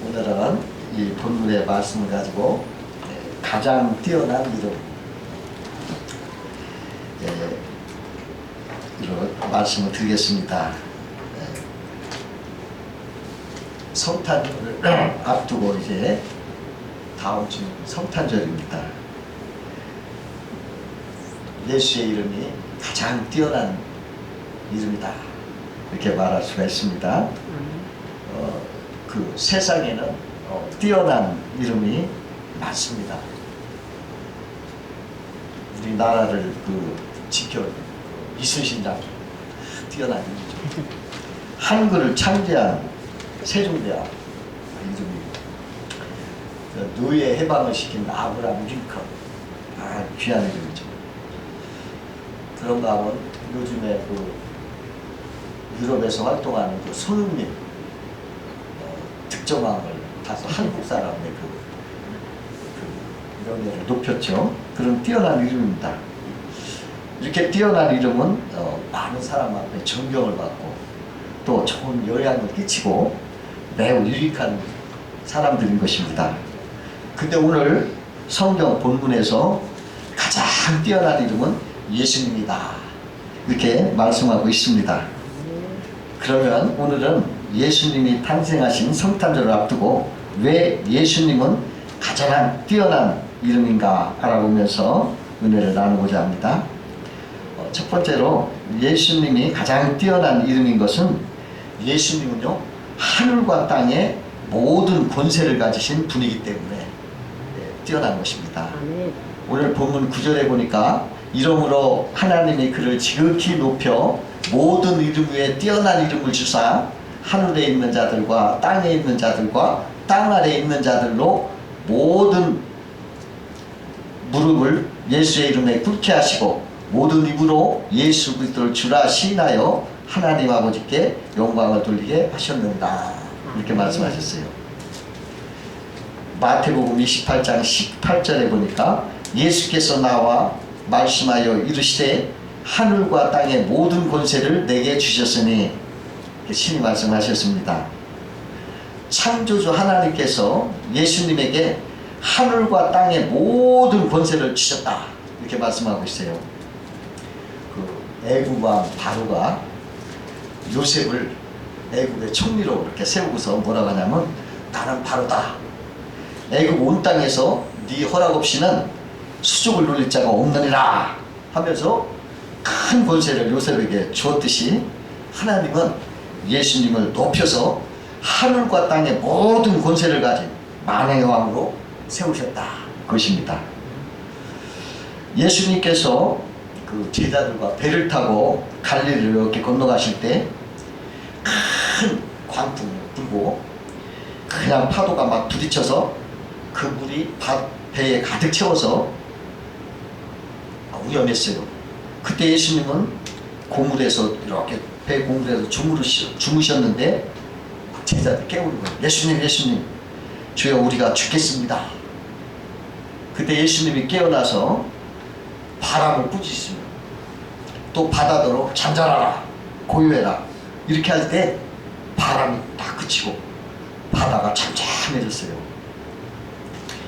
오늘은 이 본문의 말씀을 가지고 가장 뛰어난 이름 이런 말씀을 드리겠습니다. 성탄절을 앞두고 이제 다음 주 성탄절입니다. 예수의 이름이 가장 뛰어난 이름이다, 이렇게 말할 수가 있습니다. 그 세상에는 뛰어난 이름이 많습니다. 우리나라를 지켜 이순신장, 뛰어난 이름이죠. 한글을 창제한 세종대왕 이름이, 노예 해방을 시킨 아브라함 링컨, 귀한 이름이죠. 그런가 하면 요즘에 유럽에서 활동하는 손흥민, 득점왕을 가서 한국 사람의 이런 애를 높였죠. 그런 뛰어난 이름입니다. 이렇게 뛰어난 이름은 많은 사람 앞에 존경을 받고 또 좋은 영향을 끼치고 매우 유익한 사람들인 것입니다. 근데 오늘 성경 본문에서 가장 뛰어난 이름은 예수님이다, 이렇게 말씀하고 있습니다. 그러면 오늘은 예수님이 탄생하신 성탄절을 앞두고 왜 예수님은 가장 뛰어난 이름인가 알아보면서 은혜를 나누고자 합니다. 첫 번째로 예수님이 가장 뛰어난 이름인 것은, 예수님은요 하늘과 땅의 모든 권세를 가지신 분이기 때문에 뛰어난 것입니다. 오늘 본문 9절에 보니까 이러므로 하나님이 그를 지극히 높여 모든 이름 위에 뛰어난 이름을 주사 하늘에 있는 자들과 땅에 있는 자들과 땅 아래에 있는 자들로 모든 무릎을 예수의 이름에 꿇게 하시고 모든 입으로 예수 그리스도를 주라 시인하여 하나님 아버지께 영광을 돌리게 하셨는다, 이렇게 말씀하셨어요. 마태복음 28장 18절에 보니까 예수께서 나와 말씀하여 이르시되 하늘과 땅의 모든 권세를 내게 주셨으니, 신이 말씀하셨습니다. 창조주 하나님께서 예수님에게 하늘과 땅의 모든 권세를 주셨다, 이렇게 말씀하고 있어요. 애굽 왕 바로가 요셉을 애굽의 총리로 이렇게 세우고서 뭐라고 하냐면, 나는 바로다, 애굽 온 땅에서 네 허락 없이는 수족을 놀릴 자가 없느니라 하면서 큰 권세를 요셉에게 주었듯이, 하나님은 예수님을 높여서 하늘과 땅의 모든 권세를 가진 만왕의 왕으로 세우셨다, 그것입니다. 예수님께서 제자들과 배를 타고 갈릴리를 이렇게 건너가실 때 큰 광풍이 불고 그냥 파도가 막 부딪혀서 그 물이 배에 가득 채워서 위험했어요. 그때 예수님은 고물에서 이렇게 배 고물에서 주무셨는데 제자들 깨우는 거예요. 예수님, 주여 우리가 죽겠습니다. 그때 예수님이 깨어나서 바람을 꾸짖으시며 또 바다더러 잠잠하라, 고요해라, 이렇게 할 때 바람이 딱 그치고 바다가 잠잠해졌어요.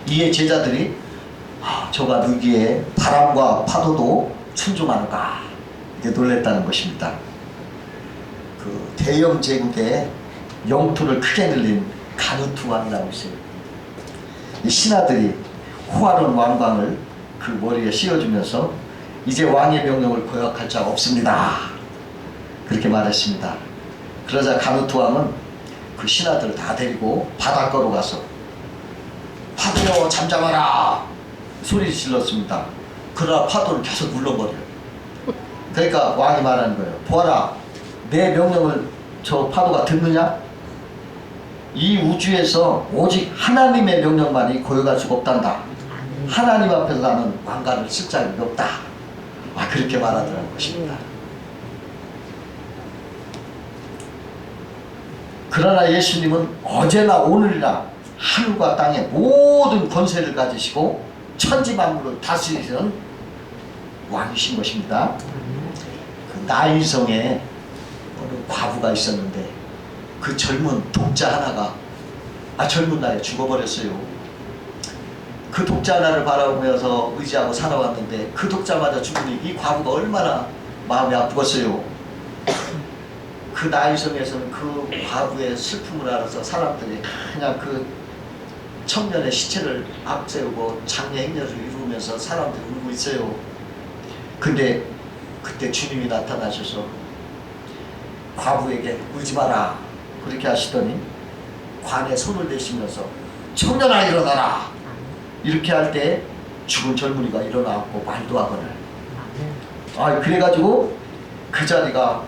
이에 제자들이 저가 누기에 바람과 파도도 순종하는가, 이렇게 놀랬다는 것입니다. 대영 제국에 영토를 크게 늘린 가누트 왕이라고 있어요. 이 신하들이 호화로운 왕관을 그 머리에 씌워주면서 이제 왕의 명령을 거역할 자가 없습니다, 그렇게 말했습니다. 그러자 가누트 왕은 그 신하들을 다 데리고 바닷가로 가서 파도여 잠잠하라 소리 질렀습니다. 그러나 파도를 계속 눌러버려요. 그러니까 왕이 말하는 거예요. 보아라, 내 명령을 저 파도가 듣느냐? 이 우주에서 오직 하나님의 명령만이 고역할 수가 없단다. 하나님 앞에서 나는 왕관을 쓸 자격이 없다, 그렇게 말하더라는 것입니다. 그러나 예수님은 어제나 오늘이나 하늘과 땅의 모든 권세를 가지시고 천지만물을 다스리시는 왕이신 것입니다. 나인성에 어느 과부가 있었는데 그 젊은 독자 하나가 젊은 나이에 죽어버렸어요. 그 독자 하나를 바라보면서 의지하고 살아왔는데 그 독자마저 죽으니 이 과부가 얼마나 마음이 아프겠어요. 그 나이성에서는 그 과부의 슬픔을 알아서 사람들이 그냥 그 청년의 시체를 앞세우고 장례 행렬을 이루면서 사람들이 울고 있어요. 근데 그때 주님이 나타나셔서 과부에게 울지 마라 그렇게 하시더니 관에 손을 대시면서 청년아 일어나라 이렇게 할 때 죽은 젊은이가 일어나고 말도 하거늘. 그래가지고 그 자리가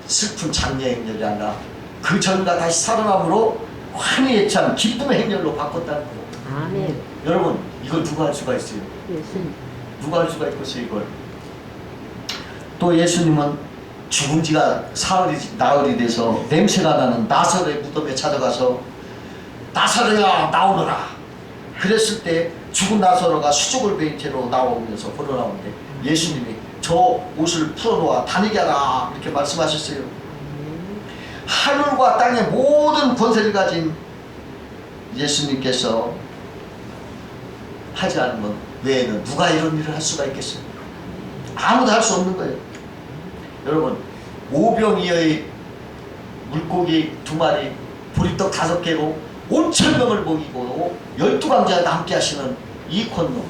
슬픈 장례 행렬이 아니라 그 전과 다시 살아남으로 환희에 찬 기쁨의 행렬로 바꿨다는 거예요. 아멘. 여러분 이걸 누가 할 수가 있어요? 예수님. 누가 할 수가 있겠어요 이걸? 또 예수님은 죽은 지가 사흘이 나흘이 돼서 냄새가 나는 나사로의 무덤에 찾아가서 나사로야 나오너라 그랬을 때 죽은 나사로가 수족을 베인 채로 나오면서 걸어 나오는데 예수님이 저 옷을 풀어놓아 다니게 하라 이렇게 말씀하셨어요. 하늘과 땅의 모든 권세를 가진 예수님께서 하지 않으면 외에는 누가 이런 일을 할 수가 있겠어요? 아무도 할 수 없는 거예요. 여러분 오병이어의 물고기 2마리 보리떡 5개로 5,000명을 먹이고 12강자와 함께 하시는 이 권능,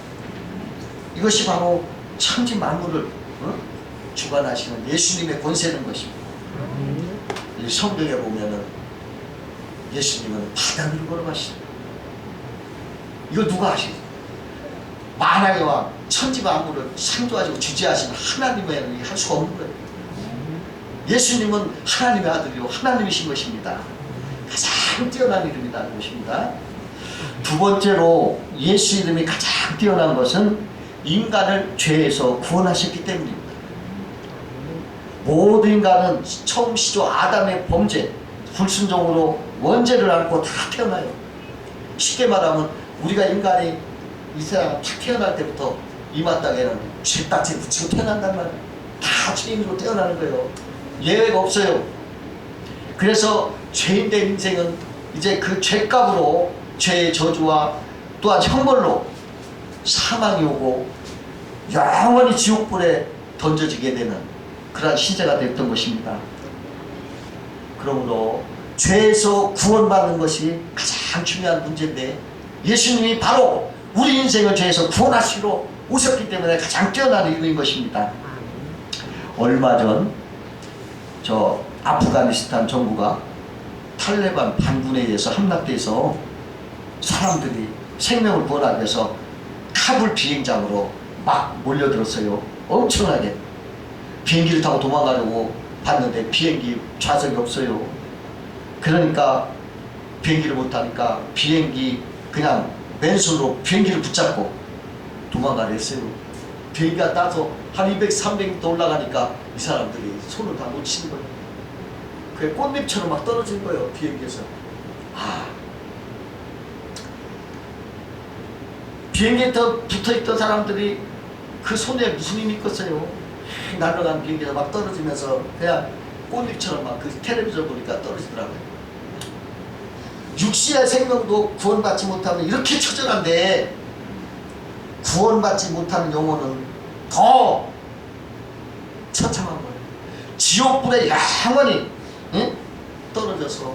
이것이 바로 천지 만물을 주관하시는 예수님의 권세는 것입니다. 이 성경에 보면은 예수님은 바다 위로 걸어가시죠. 이거 누가 하시죠? 만왕의 왕 천지 만물을 창조하시고 주재하시는 하나님의 할 수가 없는 거예요. 예수님은 하나님의 아들이요 하나님이신 것입니다. 가장 뛰어난 이름이라는 것입니다. 두 번째로 예수 이름이 가장 뛰어난 것은 인간을 죄에서 구원하셨기 때문입니다. 모든 인간은 처음 시조 아담의 범죄, 불순종으로 원죄를 안고 다 태어나요. 쉽게 말하면 우리가 인간이 이 세상 딱 태어날 때부터 이마땅에는 죄딱지 붙이고 태어난단 말이에요. 다 죄인으로 태어나는 거예요. 예외가 없어요. 그래서 죄인된 인생은 이제 그 죄값으로 죄의 저주와 또한 형벌로 사망이 오고 영원히 지옥불에 던져지게 되는 그러한 신세가 됐던 것입니다. 그러므로 죄에서 구원받는 것이 가장 중요한 문제인데 예수님이 바로 우리 인생을 죄에서 구원하시러 오셨기 때문에 가장 뛰어난 이유인 것입니다. 얼마 전 저 아프가니스탄 정부가 탈레반 반군에 의해서 함락돼서 사람들이 생명을 구원하기 위해서 카불 비행장으로 막 몰려들었어요. 엄청나게 비행기를 타고 도망가려고 봤는데 비행기 좌석이 없어요. 그러니까 비행기를 못 타니까 비행기 그냥 맨손으로 비행기를 붙잡고 도망가려 했어요. 비행기가 따서 한 200, 300m 올라가니까 이 사람들이 손을 다 놓치는 거예요. 그게 꽃잎처럼 막 떨어진 거예요. 비행기에서. 비행기에 붙어있던 사람들이 그 손에 무슨 힘이 있겠어요. 날아간 비행기에서 막 떨어지면서 그냥 꽃잎처럼 막 그 텔레비전 보니까 떨어지더라고요. 육신의 생명도 구원받지 못하면 이렇게 처절한데 구원받지 못하는 영혼은 더 처참한 거예요. 지옥불에 영원히 떨어져서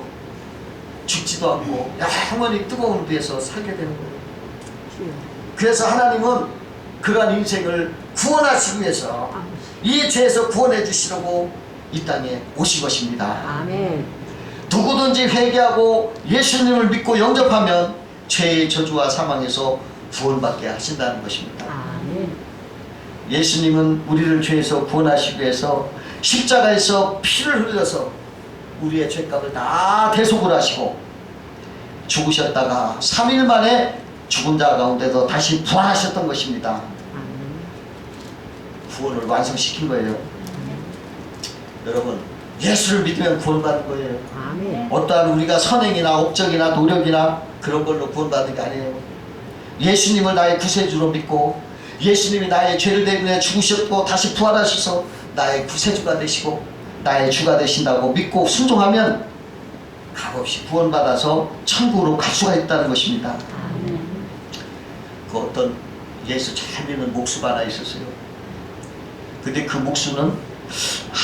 죽지도 않고 영원히 뜨거운 데에서 살게 되는 거예요. 그래서 하나님은 그러한 인생을 구원하시기 위해서 이 죄에서 구원해 주시려고 이 땅에 오신 것입니다. 아멘. 누구든지 회개하고 예수님을 믿고 영접하면 죄의 저주와 사망에서 구원받게 하신다는 것입니다. 아멘. 예수님은 우리를 죄에서 구원하시기 위해서 십자가에서 피를 흘려서 우리의 죄값을 다 대속을 하시고 죽으셨다가 3일 만에 죽은 자 가운데서 다시 부활하셨던 것입니다. 구원을 완성시킨 거예요. 여러분 예수를 믿으면 구원받는 거예요. 아멘. 어떠한 우리가 선행이나 업적이나 노력이나 그런 걸로 구원받는 게 아니에요. 예수님을 나의 구세주로 믿고 예수님이 나의 죄를 대신해 죽으셨고 다시 부활하셔서 나의 구세주가 되시고 나의 주가 되신다고 믿고 순종하면 값없이 구원받아서 천국으로 갈 수가 있다는 것입니다. 그 어떤 예수 잘 믿는 목수가 하나 있었어요. 근데 그 목수는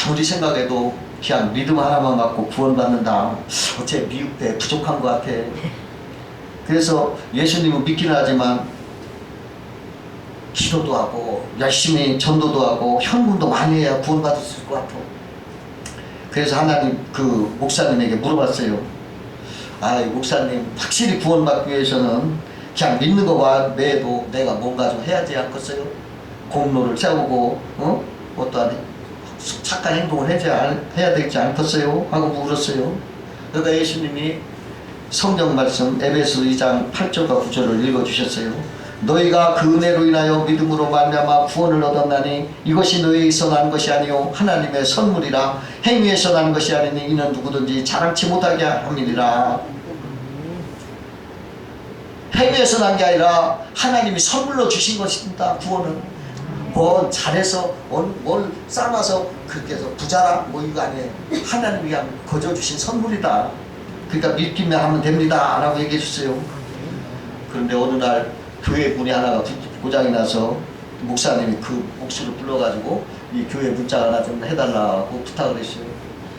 아무리 생각해도 그냥 믿음 하나만 갖고 구원받는다, 어째 미흡해, 부족한 것 같아. 그래서 예수님은 믿긴 하지만 기도도 하고 열심히 전도도 하고 현금도 많이 해야 구원받을 수 있을 것 같아. 그래서 하나님 그 목사님에게 물어봤어요. 아, 목사님, 확실히 구원받기 위해서는 그냥 믿는 거 외에도 내가 뭔가 좀 해야지 않겠어요? 공로를 세우고 어떠한 착한 행동을 해야 되지 않겠어요? 하고 물었어요. 그러니까 예수님이 성경 말씀 에베소 2장 8절과 9절을 읽어주셨어요. 너희가 그 은혜로 인하여 믿음으로 말미암아 구원을 얻었나니 이것이 너희에게서 난 것이 아니요 하나님의 선물이라. 행위에서 난 것이 아니니 이는 누구든지 자랑치 못하게 함이니라. 행위에서 난 게 아니라 하나님이 선물로 주신 것입니다. 구원은 뭐 잘해서 뭘 삶아서 그렇게 해서 부자라 뭐 이거 아니에요. 하나님이 그냥 거저 주신 선물이다. 그러니까 믿기만 하면 됩니다 라고 얘기해 줬어요. 그런데 어느 날 교회 문이 하나가 고장이 나서 목사님이 그 목수를 불러가지고 이 교회 문짝 하나 좀 해달라고 부탁을 했어요.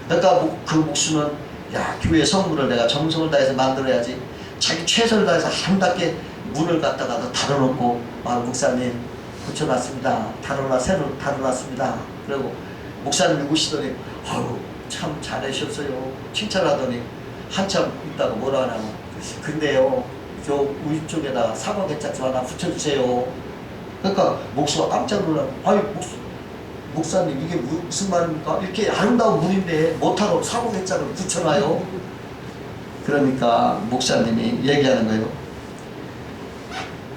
그러니까 그 목수는 야, 교회 성물을 내가 정성을 다해서 만들어야지, 자기 최선을 다해서 아름답게 문을 갖다가 달아놓고, 아, 목사님 붙여놨습니다, 새로 달아놨습니다. 그리고 목사님이 오시더니 아유 참 잘하셨어요 칭찬하더니 한참 있다가 뭐라 하냐면, 근데요 저 위쪽에다가 사과 개짝주 하나 붙여주세요. 그러니까 목수가 깜짝 놀라고, 아니 목사님 이게 무슨 말입니까? 이렇게 아름다운 문인데 못하고 사과 개짝을 붙여놔요. 그러니까 목사님이 얘기하는 거예요.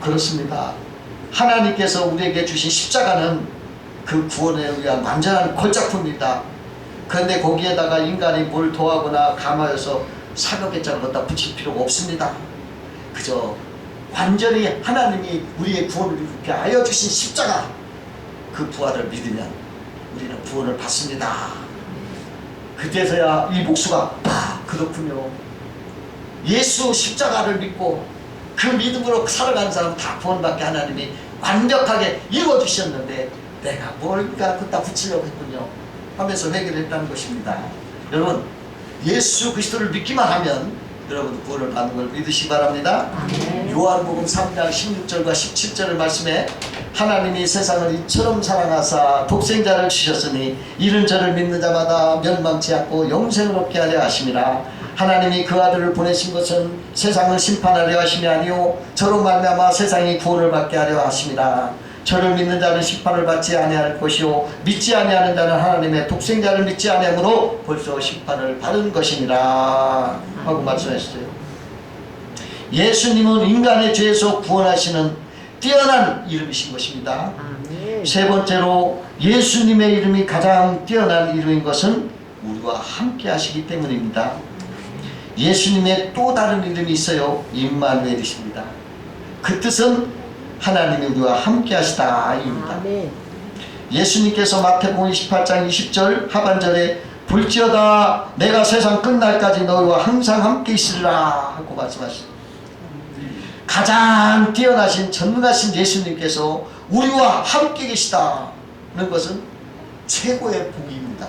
그렇습니다. 하나님께서 우리에게 주신 십자가는 그 구원에 위한 완전한 걸작품입니다. 그런데 거기에다가 인간이 뭘 더하거나 감하여서 사과 개짝을 갖다 붙일 필요가 없습니다. 그저 완전히 하나님이 우리의 구원을 이렇게 하여 주신 십자가, 그 부활을 믿으면 우리는 구원을 받습니다. 그때서야 이 목수가 아, 그렇군요. 예수 십자가를 믿고 그 믿음으로 살아가는 사람 다 구원받게 하나님이 완벽하게 이루어주셨는데 내가 뭘 갖다 붙이려고 했군요 하면서 회개를 했다는 것입니다. 여러분, 예수 그리스도를 믿기만 하면 여러분 구원을 받는 걸 믿으시기 바랍니다. 요한복음 3장 16절과 17절의 말씀에 하나님이 세상을 이처럼 사랑하사 독생자를 주셨으니 이는 저를 믿는 자마다 멸망치 않고 영생을 얻게 하려 하심이라. 하나님이 그 아들을 보내신 것은 세상을 심판하려 하심이 아니요 저로 말미암아 세상이 구원을 받게 하려 하심이라. 저를 믿는 자는 심판을 받지 아니할 것이요 믿지 아니하는 자는 하나님의 독생자를 믿지 아니하므로 벌써 심판을 받은 것이니라 하고 말씀하셨어요. 예수님은 인간의 죄에서 구원하시는 뛰어난 이름이신 것입니다. 세 번째로 예수님의 이름이 가장 뛰어난 이름인 것은 우리와 함께 하시기 때문입니다. 예수님의 또 다른 이름이 있어요. 임마누엘이십니다. 그 뜻은 하나님이 우리와 함께 하시다 입니다. 예수님께서 마태복음 28장 20절 하반절에 볼지어다 내가 세상 끝날까지 너희와 항상 함께 있으리라 하고 말씀하셨습니다. 가장 뛰어나신 전능하신 예수님께서 우리와 함께 계시다는 것은 최고의 복입니다.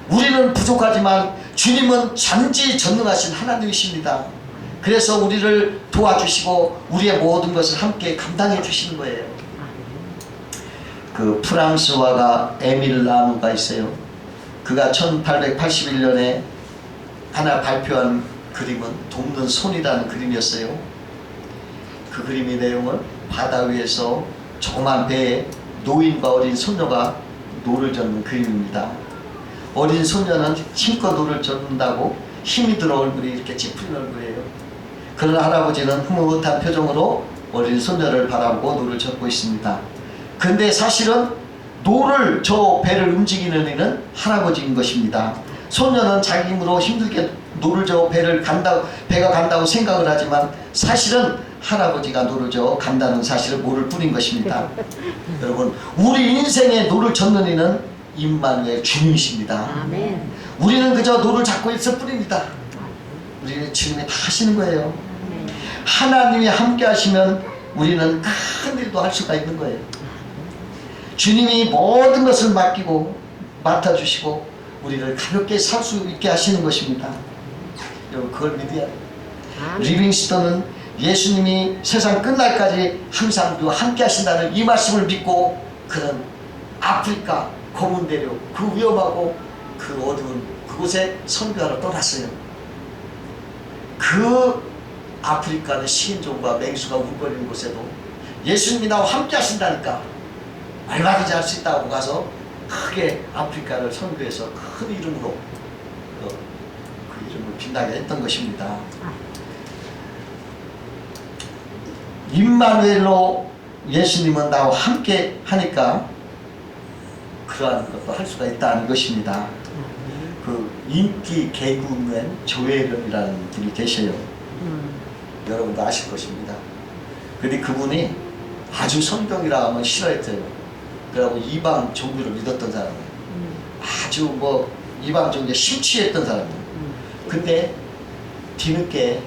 우리는 부족하지만 주님은 전지전능하신 하나님이십니다. 그래서 우리를 도와주시고 우리의 모든 것을 함께 감당해 주시는 거예요. 그 프랑스 화가 에밀 라누가 있어요. 그가 1881년에 하나 발표한 그림은 돕는 손이라는 그림이었어요. 그 그림의 내용은 바다 위에서 조그만 배에 노인과 어린 소녀가 노를 젓는 그림입니다. 어린 소녀는 힘껏 노를 젓는다고 힘이 들어 얼굴이 이렇게 찌푸린 얼굴이에요. 그러나 할아버지는 흐뭇한 표정으로 어린 소녀를 바라보고 노를 젓고 있습니다. 근데 사실은 노를 저 배를 움직이는 이는 할아버지인 것입니다. 소녀는 자기 힘으로 힘들게 노를 저 배가 간다고 생각을 하지만 사실은 할아버지가 노를 저 간다는 사실을 모를 뿐인 것입니다. 여러분, 우리 인생에 노를 젓는 이는 임마누엘 주님이십니다. 아멘. 우리는 그저 노를 잡고 있을 뿐입니다. 우리 주님이 다 하시는 거예요. 하나님이 함께 하시면 우리는 큰 일도 할 수가 있는 거예요. 주님이 모든 것을 맡아주시고 우리를 가볍게 살 수 있게 하시는 것입니다. 여러분 그걸 믿어야 돼요. 리빙스턴은 예수님이 세상 끝날까지 항상 함께 하신다는 이 말씀을 믿고 그는 아프리카 고문 대륙 그 위험하고 그 어두운 그곳에 선교하러 떠났어요. 그 아프리카는 식인종과 맹수가 울거리는 곳에도 예수님이 나와 함께 하신다니까 얼마든지 할 수 있다고 가서 크게 아프리카를 선교해서 큰 이름으로 그 이름을 빛나게 했던 것입니다. 임마누엘로 예수님은 나와 함께 하니까 그러한 것도 할 수가 있다는 것입니다. 그 인기 개그맨 조혜련이라는 분이 계셔요. 여러분도 아실 것입니다. 근데 그분이 아주 성경이라 하면 싫어했어요. 그리고 이방 종교를 믿었던 사람이에요. 아주 이방 종교에 심취했던 사람이에요. 근데 뒤늦게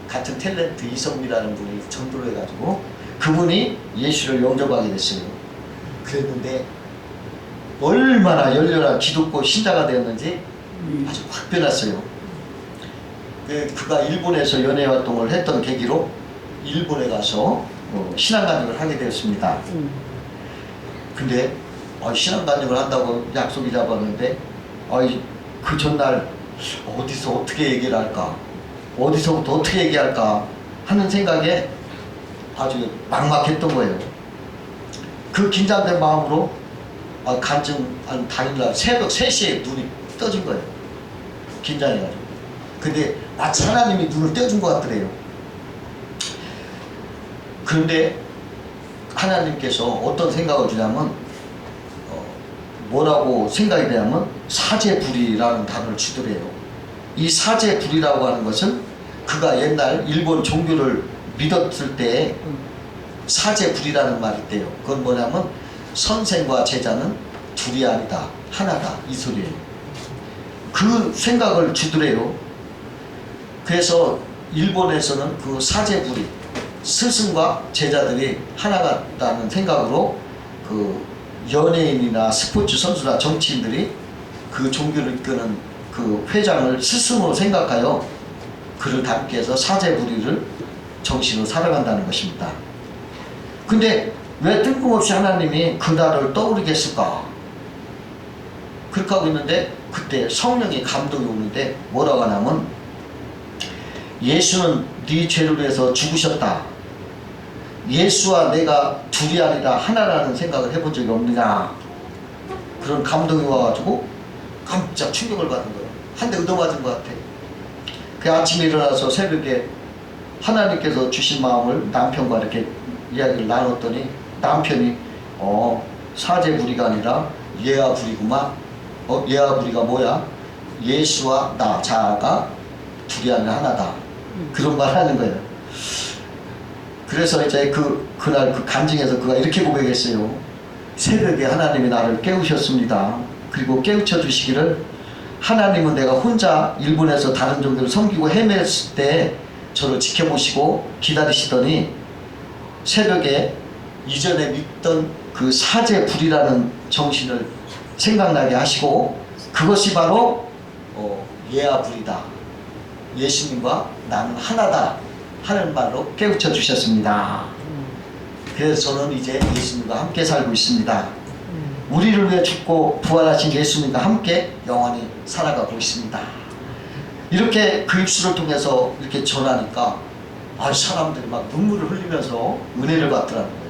같은 탤런트 이성미라는 분이 전도를 해가지고 그분이 예수를 영접하게 됐어요. 그랬는데 얼마나 열렬한 기독교 신자가 되었는지 아주 확 변했어요. 그가 일본에서 연애 활동을 했던 계기로 일본에 가서 신앙간증을 하게 되었습니다. 근데 신앙간증을 한다고 약속이 잡았는데 그 전날 어디서 어떻게 얘기를 할까, 어디서부터 어떻게 얘기할까 하는 생각에 아주 막막했던 거예요. 그 긴장된 마음으로 간증한 당일날 새벽 3시에 눈이 떠진 거예요. 긴장해가지고. 근데 마치 하나님이 눈을 떼준 것 같더래요. 그런데 하나님께서 어떤 생각을 주냐면 뭐라고 생각이 되냐면 사제불이라는 단어를 주더래요. 이 사제불이라고 하는 것은 그가 옛날 일본 종교를 믿었을 때 사제불이라는 말이 있대요. 그건 뭐냐면 선생과 제자는 둘이 아니다 하나다 이 소리예요. 그 생각을 주더래요. 그래서 일본에서는 그 사제불이 스승과 제자들이 하나같다는 생각으로 그 연예인이나 스포츠 선수나 정치인들이 그 종교를 이끄는 그 회장을 스승으로 생각하여 그를 닮게 해서 사제불이를 정신으로 살아간다는 것입니다. 근데 왜 뜬금없이 하나님이 그날을 떠오르게 했을까? 그렇게 하고 있는데 그때 성령의 감동이 오는데 뭐라고 하냐면 예수는 네 죄를 위해서 죽으셨다. 예수와 내가 둘이 아니라 하나라는 생각을 해본 적이 없느냐. 그런 감동이 와가지고 깜짝 충격을 받은 거예요. 한 대 얻어맞은 것 같아. 그 아침에 일어나서 새벽에 하나님께서 주신 마음을 남편과 이렇게 이야기를 나눴더니 남편이 사제불이가 아니라 예아불이구만. 예아불이가 뭐야? 예수와 나 자아가 둘이 아니라 하나다. 그런 말 하는 거예요. 그래서 이제 그날 그 간증에서 그가 이렇게 고백했어요. 새벽에 하나님이 나를 깨우셨습니다. 그리고 깨우쳐 주시기를 하나님은 내가 혼자 일본에서 다른 종교를 섬기고 헤맸을 때 저를 지켜보시고 기다리시더니 새벽에 이전에 믿던 그 사제불이라는 정신을 생각나게 하시고 그것이 바로 예아불이다. 예수님과 나는 하나다 하는 말로 깨우쳐 주셨습니다. 그래서 저는 이제 예수님과 함께 살고 있습니다. 우리를 위해 죽고 부활하신 예수님과 함께 영원히 살아가고 있습니다. 이렇게 그 입술을 통해서 이렇게 전하니까 사람들이 막 눈물을 흘리면서 은혜를 받더라는 거예요.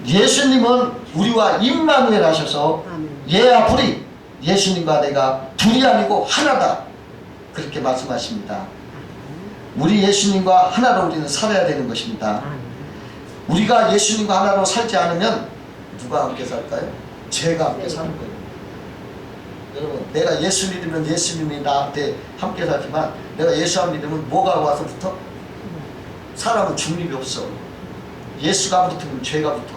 예수님은 우리와 임마누엘 하셔서 예아불이 예수님과 내가 둘이 아니고 하나다 그렇게 말씀하십니다. 우리 예수님과 하나로 우리는 살아야 되는 것입니다. 우리가 예수님과 하나로 살지 않으면 누가 함께 살까요? 죄가 함께 사는 거예요. 여러분, 내가 예수 믿으면 예수님이 나한테 함께 살지만 내가 예수 안 믿으면 뭐가 와서 붙어? 사람은 중립이 없어. 예수가 안 붙으면 죄가 붙어.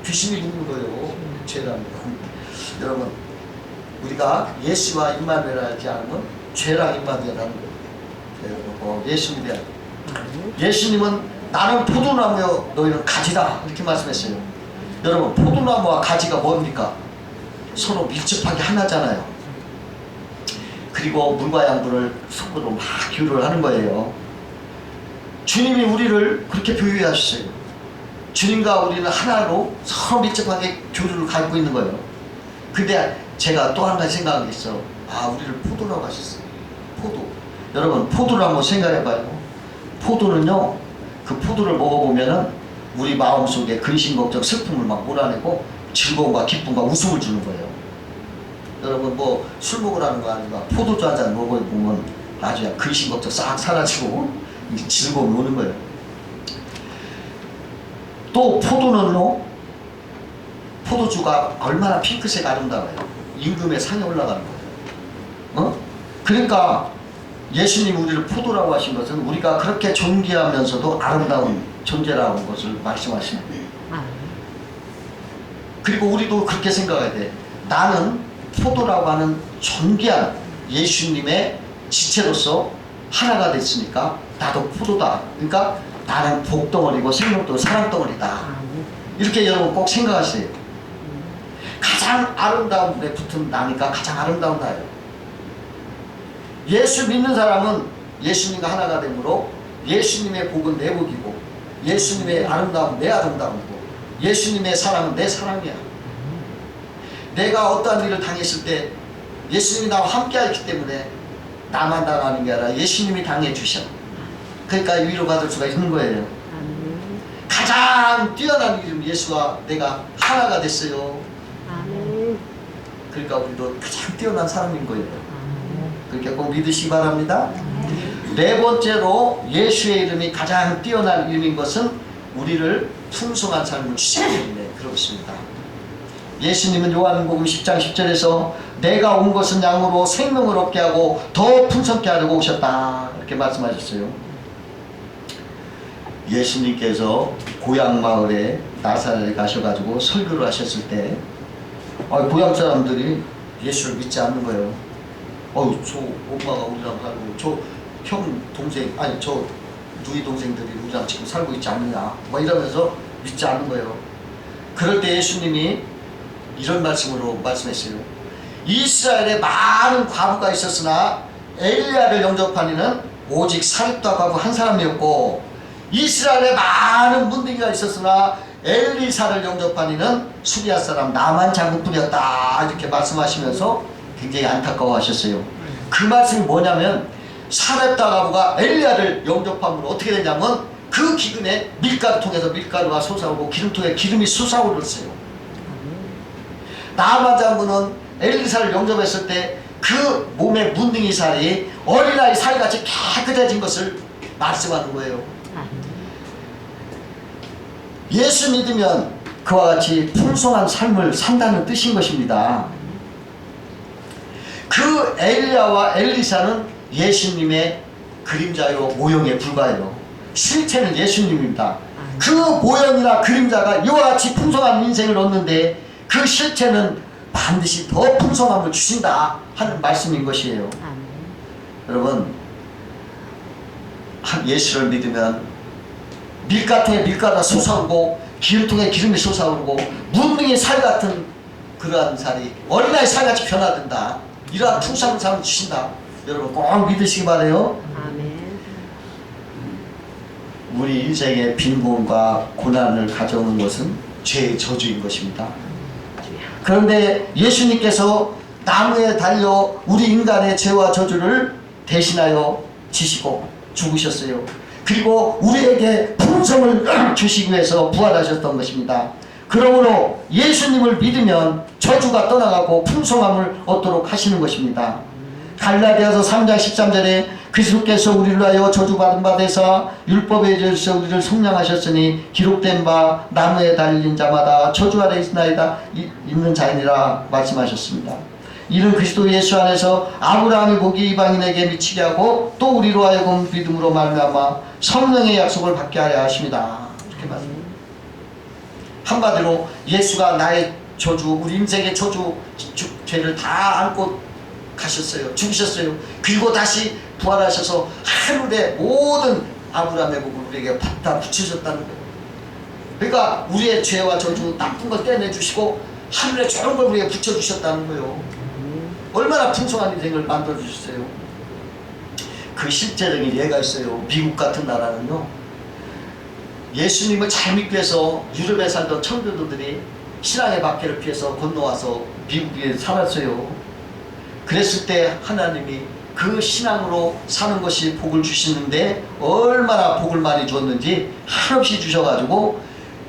귀신이 붙는 거예요. 죄라는 거. 여러분, 우리가 예수와 임마누엘 하지 않으면 죄랑 임마누엘 하는 거예요. 예수님에 대한. 예수님은 나는 포도나무여 너희는 가지다 이렇게 말씀했어요. 여러분 포도나무와 가지가 뭡니까? 서로 밀접하게 하나잖아요. 그리고 물과 양분을 속으로 막 교류를 하는 거예요. 주님이 우리를 그렇게 비유하셨어요. 주님과 우리는 하나로 서로 밀접하게 교류를 갖고 있는 거예요. 근데 제가 또 한 가지 생각한 게 있어. 우리를 포도라고 하셨어요. 포도. 여러분 포도를 한번 생각해봐요. 포도는요, 그 포도를 먹어보면은 우리 마음속에 근심, 걱정, 슬픔을 막 몰아내고 즐거움과 기쁨과 웃음을 주는 거예요. 여러분 뭐 술 먹으라는 거 아니라 포도주 한 잔 먹어보면 아주 그냥 근심, 걱정 싹 사라지고 즐거움이 오는 거예요. 또 포도는요, 포도주가 얼마나 핑크색 아름다워요. 임금의 상에 올라가는 거예요. 그러니까 예수님 우리를 포도라고 하신 것은 우리가 그렇게 존귀하면서도 아름다운 존재라는 것을 말씀하시는 거예요. 그리고 우리도 그렇게 생각해야 돼. 나는 포도라고 하는 존귀한 예수님의 지체로서 하나가 됐으니까 나도 포도다. 그러니까 나는 복덩어리고 생명도 사랑덩어리다. 이렇게 여러분 꼭 생각하세요. 가장 아름다운 분에 붙은 나니까 가장 아름다운 나예요. 예수 믿는 사람은 예수님과 하나가 되므로 예수님의 복은 내 복이고 예수님의 아름다움은 내 아름다움이고 예수님의 사랑은 내 사랑이야. 내가 어떠한 일을 당했을 때 예수님이 나와 함께 하기 때문에 나만 당하는 게 아니라 예수님이 당해 주셔. 그러니까 위로받을 수가 있는 거예요. 가장 뛰어난 이름 예수와 내가 하나가 됐어요. 그러니까 우리도 가장 뛰어난 사람인 거예요. 그렇게 꼭 믿으시기 바랍니다. 네 번째로 예수의 이름이 가장 뛰어난 이름인 것은 우리를 풍성한 삶을 주시기 때문에 그렇습니다. 예수님은 요한복음 10장 10절에서 내가 온 것은 양으로 생명을 얻게 하고 더 풍성케 하려고 오셨다 이렇게 말씀하셨어요. 예수님께서 고향 마을에 나사렛에 가셔가지고 설교를 하셨을 때 고향 사람들이 예수를 믿지 않는 거예요. 저 엄마가 우리랑 살고 저 형 동생 저 누이 동생들이 우리랑 지금 살고 있지 않느냐 이러면서 믿지 않는 거예요. 그럴 때 예수님이 이런 말씀으로 말씀했어요. 이스라엘에 많은 과부가 있었으나 엘리야를 영접한 이는 오직 사렙다 과부 한 사람이었고 이스라엘에 많은 문둥이가 있었으나 엘리사를 영접한 이는 수리아 사람 나만 장군뿐이었다 이렇게 말씀하시면서 굉장히 안타까워하셨어요. 그 말씀이 뭐냐면 사렙다 과부가 엘리야를 영접함으로 어떻게 되냐면 그 기근에 밀가루통에서 밀가루가 솟아오르고 기름통에 기름이 솟아오르었어요. 나만 장군은 엘리사를 영접했을 때 그 몸의 문둥이 살이 어린아이 살같이 깨끗해진 것을 말씀하는 거예요. 예수 믿으면 그와 같이 풍성한 삶을 산다는 뜻인 것입니다. 그 엘리야와 엘리사는 예수님의 그림자요 모형에 불과해요. 실체는 예수님입니다. 그 모형이나 그림자가 이와 같이 풍성한 인생을 얻는데 그 실체는 반드시 더 풍성함을 주신다 하는 말씀인 것이에요. 여러분 예수를 믿으면 밀가루통에 밀가루가 솟아오르고 기름통에 기름이 솟아오르고 문둥이 살 같은 그러한 살이 어린아이 살같이 변화된다. 이러한 풍성한 삶을 주신다. 여러분 꼭 믿으시기 바라요. 우리 인생의 빈곤과 고난을 가져오는 것은 죄의 저주인 것입니다. 그런데 예수님께서 나무에 달려 우리 인간의 죄와 저주를 대신하여 지시고 죽으셨어요. 그리고 우리에게 풍성을 주시기 위해서 부활하셨던 것입니다. 그러므로 예수님을 믿으면 저주가 떠나가고 풍성함을 얻도록 하시는 것입니다. 갈라디아서 3장 13절에 그리스도께서 우리를 하여 저주받은 바 되사 율법에 의해서 우리를 속량하셨으니 기록된 바 나무에 달린 자마다 저주 아래 있는 자이니라 말씀하셨습니다. 이는 그리스도 예수 안에서 아브라함의 복이 이방인에게 미치게 하고 또 우리로 하여금 믿음으로 말미암아 성령의 약속을 받게 하려 하십니다. 이렇게 말씀합니다. 한마디로 예수가 나의 저주, 우리 인생의 저주, 죄를 다 안고 가셨어요. 죽으셨어요. 그리고 다시 부활하셔서 하늘의 모든 아브라함의 복을 우리에게 갖다 붙이셨다는 거예요. 그러니까 우리의 죄와 저주, 나쁜 걸 떼내주시고 하늘의 좋은 걸 우리에게 붙여주셨다는 거예요. 얼마나 풍성한 인생을 만들어주셨어요. 그 실제적인 예가 있어요. 미국 같은 나라는요, 예수님을 잘 믿기 위해서 유럽에 살던 청교도들이 신앙의 박해를 피해서 건너와서 미국에 살았어요. 그랬을 때 하나님이 그 신앙으로 사는 것이 복을 주시는데 얼마나 복을 많이 주었는지 한없이 주셔가지고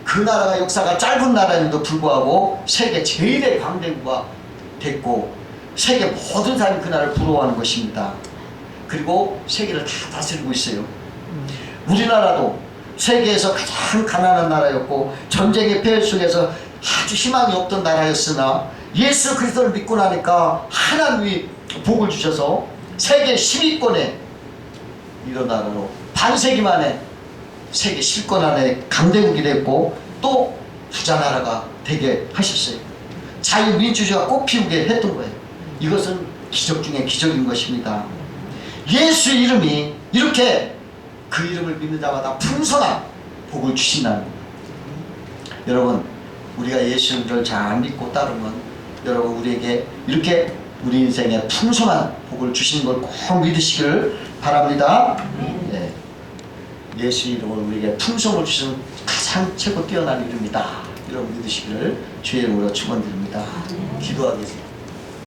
그 나라가 역사가 짧은 나라임에도 불구하고 세계 제일의 강대국가 됐고 세계 모든 사람이 그 나라를 부러워하는 것입니다. 그리고 세계를 다 다스리고 있어요. 우리나라도 세계에서 가장 가난한 나라였고 전쟁의 폐해 속에서 아주 희망이 없던 나라였으나 예수 그리스도를 믿고 나니까 하나님이 복을 주셔서 세계 10위권에 이런 나라로 반세기 만에 세계 10권 안에 강대국이 됐고 또 부자 나라가 되게 하셨어요. 자유민주주의가 꽃피우게 했던 거예요. 이것은 기적 중에 기적인 것입니다. 예수 이름이 이렇게 그 이름을 믿는 자마다 풍성한 복을 주신다는 겁니다. 여러분, 우리가 예수님을 잘 믿고 따르면 여러분 우리에게 이렇게 우리 인생에 풍성한 복을 주시는 걸 꼭 믿으시기를 바랍니다. 네. 예수 이름은 우리에게 풍성을 주시는 가장 최고 뛰어난 이름이다. 여러분 믿으시기를 주의 이름으로 축원드립니다. 기도하겠습니다.